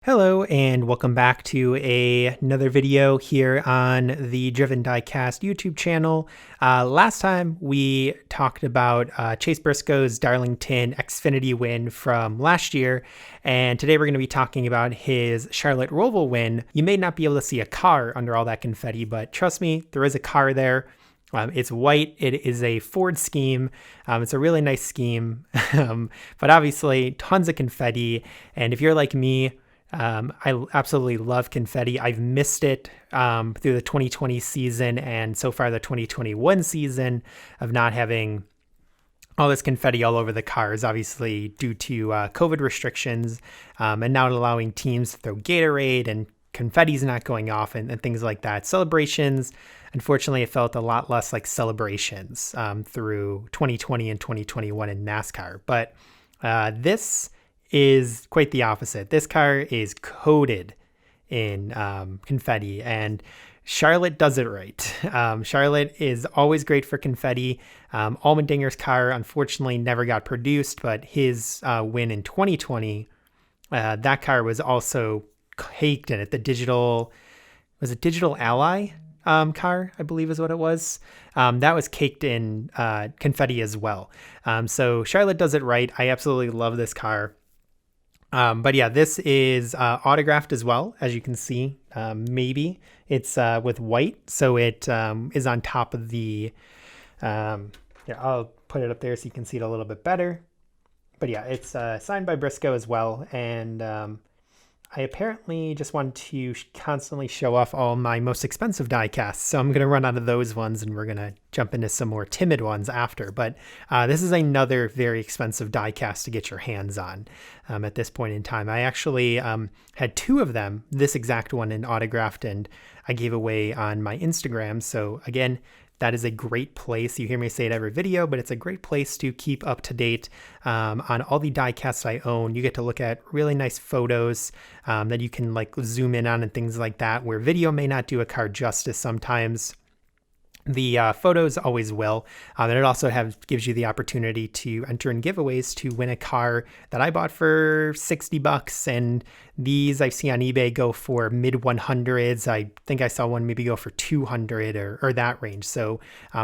Hello and welcome back to another video here on the drivenDiecast YouTube channel. Last time we talked about Chase Briscoe's Darlington Xfinity win from last year, and today we're going to be talking about his Charlotte Roval win. You may not be able to see a car under all that confetti, but trust me, there is a car there. It's white. It is a Ford scheme. It's a really nice scheme, but obviously tons of confetti. And if you're like me, I absolutely love confetti. I've missed it through the 2020 season and so far the 2021 season of not having all this confetti all over the cars, obviously due to COVID restrictions and not allowing teams to throw Gatorade and confetti's not going off and things like that. Celebrations, unfortunately, it felt a lot less like celebrations through 2020 and 2021 in NASCAR. But this is quite the opposite. This car is coated in confetti, and Charlotte does it right. Charlotte is always great for confetti. Allmendinger's car unfortunately never got produced, but his win in 2020, that car was also caked in it. Digital Ally car, I believe is what it was. That was caked in confetti as well. So Charlotte does it right. I absolutely love this car. But yeah, this is autographed as well, as you can see. Maybe it's with white, so it is on top of the. Yeah, I'll put it up there so you can see it a little bit better. But yeah, it's signed by Briscoe as well, and I apparently just want to constantly show off all my most expensive diecasts, so I'm going to run out of those ones and we're going to jump into some more timid ones after. But this is another very expensive diecast to get your hands on at this point in time. I actually had two of them, this exact one in autographed, and I gave away on my Instagram. So again, that is a great place. You hear me say it every video, but it's a great place to keep up to date on all the diecasts I own. You get to look at really nice photos that you can like zoom in on and things like that, where video may not do a car justice sometimes. The photos always will. And it also gives you the opportunity to enter in giveaways to win a car that I bought for $60. And these I've seen on eBay go for mid 100s. I think I saw one maybe go for 200 or that range. So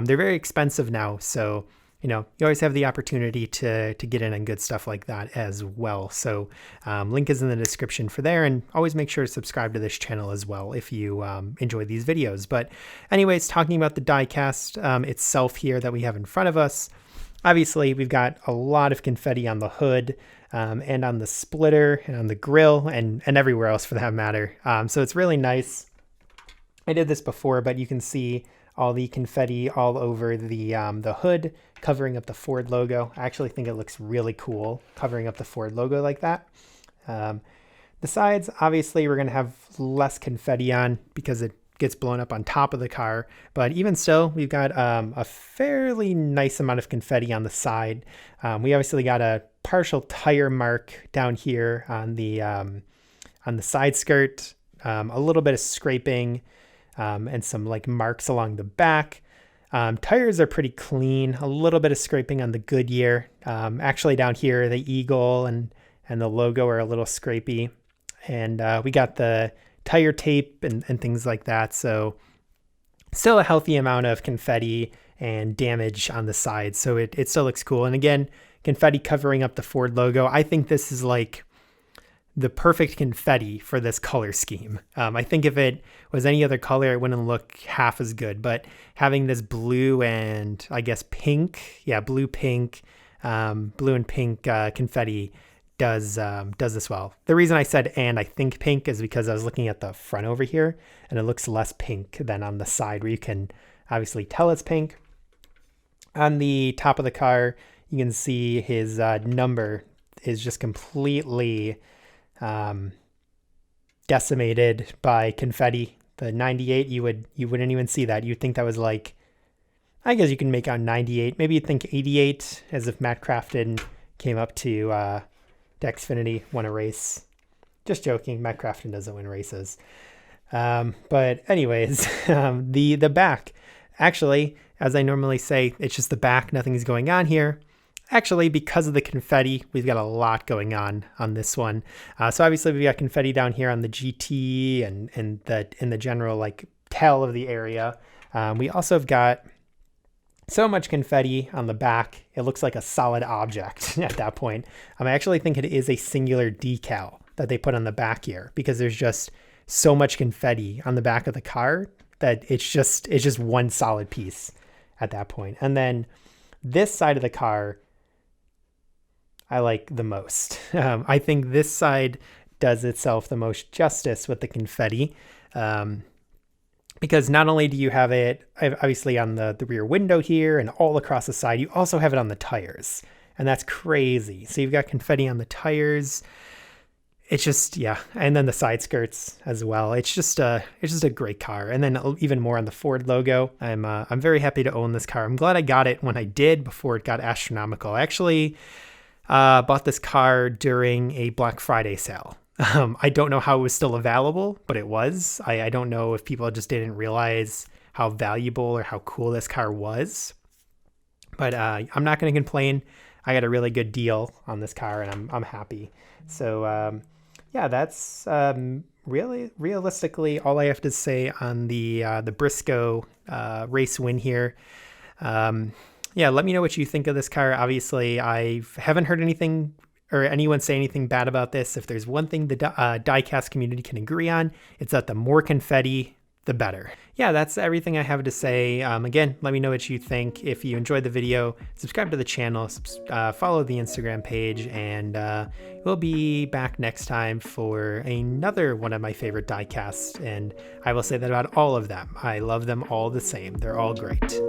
they're very expensive now. So, you know, you always have the opportunity to get in on good stuff like that as well. So link is in the description for there, and always make sure to subscribe to this channel as well if you enjoy these videos. But anyways, talking about the diecast itself here that we have in front of us, obviously we've got a lot of confetti on the hood and on the splitter and on the grill and everywhere else for that matter. So it's really nice. I did this before, but you can see all the confetti all over the hood, covering up the Ford logo. I actually think it looks really cool covering up the Ford logo like that. The sides, obviously, we're going to have less confetti on because it gets blown up on top of the car. But even still, we've got a fairly nice amount of confetti on the side. We obviously got a partial tire mark down here on the side skirt, a little bit of scraping, and some like marks along the back. Tires are pretty clean, a little bit of scraping on the Goodyear. Actually down here, the eagle and the logo are a little scrapey. And we got the tire tape and things like that. So still a healthy amount of confetti and damage on the side. So it still looks cool. And again, confetti covering up the Ford logo. I think this is like the perfect confetti for this color scheme. I think if it was any other color, it wouldn't look half as good, but having this blue and I guess pink, blue and pink confetti does this well. The reason I said and I think pink is because I was looking at the front over here and it looks less pink than on the side where you can obviously tell it's pink. On the top of the car, you can see his number is just completely decimated by confetti. The 98, you wouldn't even see that. You'd think that was like, I guess you can make out 98. Maybe you'd think 88, as if Matt Crafton came up to xfinity, won a race. Just joking, Matt Crafton doesn't win races. But anyways, the back, actually, as I normally say, it's just the back. Nothing's going on here. Actually, because of the confetti, we've got a lot going on this one. So obviously we got confetti down here on the GT and in the general like tail of the area. We also have got so much confetti on the back, it looks like a solid object at that point. I actually think it is a singular decal that they put on the back here because there's just so much confetti on the back of the car that it's just one solid piece at that point. And then this side of the car, I like the most. I think this side does itself the most justice with the confetti. Because not only do you have it obviously on the rear window here and all across the side, you also have it on the tires. And that's crazy. So you've got confetti on the tires. It's just, yeah. And then the side skirts as well. It's just a great car. And then even more on the Ford logo. I'm very happy to own this car. I'm glad I got it when I did before it got astronomical. I actually bought this car during a Black Friday sale. I don't know how it was still available, but it was. I don't know if people just didn't realize how valuable or how cool this car was. But I'm not going to complain. I got a really good deal on this car, and I'm happy. So yeah, that's really realistically all I have to say on the Briscoe race win here. Yeah, let me know what you think of this car. Obviously, I haven't heard anything or anyone say anything bad about this. If there's one thing the diecast community can agree on, it's that the more confetti, the better. Yeah, that's everything I have to say. Again, let me know what you think. If you enjoyed the video, subscribe to the channel, follow the Instagram page, and we'll be back next time for another one of my favorite diecasts. And I will say that about all of them. I love them all the same. They're all great.